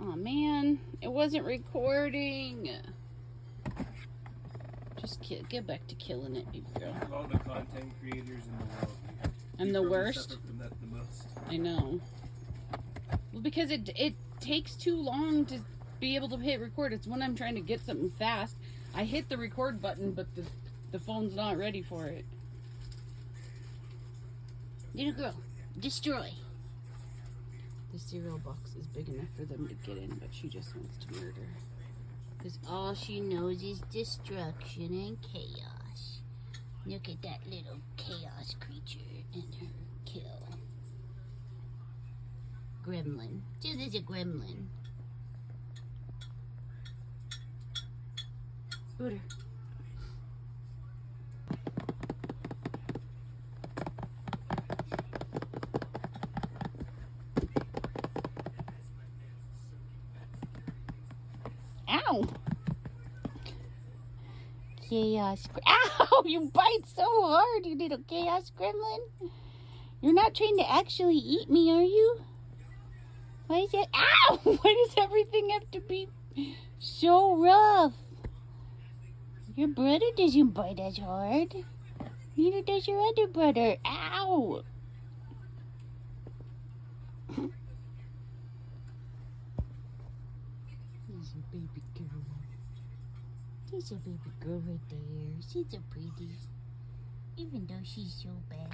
Oh man, it wasn't recording. Just get back to killing it, baby girl. Of all the content creators in the world, I'm the worst. suffer from that the most. I know. Well, because it takes too long to be able to hit record. It's when I'm trying to get something fast. I hit the record button, but the phone's not ready for it. Little girl, destroy. The cereal box is big enough for them to get in, but she just wants to murder. Because all she knows is destruction and chaos. Look at that little chaos creature and her kill. Gremlin. This is a gremlin. Booter. Ow! Chaos. Ow! You bite so hard, you little chaos gremlin. You're not trying to actually eat me, are you? Why is it? Ow! Why does everything have to be so rough? Your brother doesn't bite as hard. Neither does your other brother. Ow! There's a baby girl. There's a baby girl right there. She's so pretty. Even though she's so bad.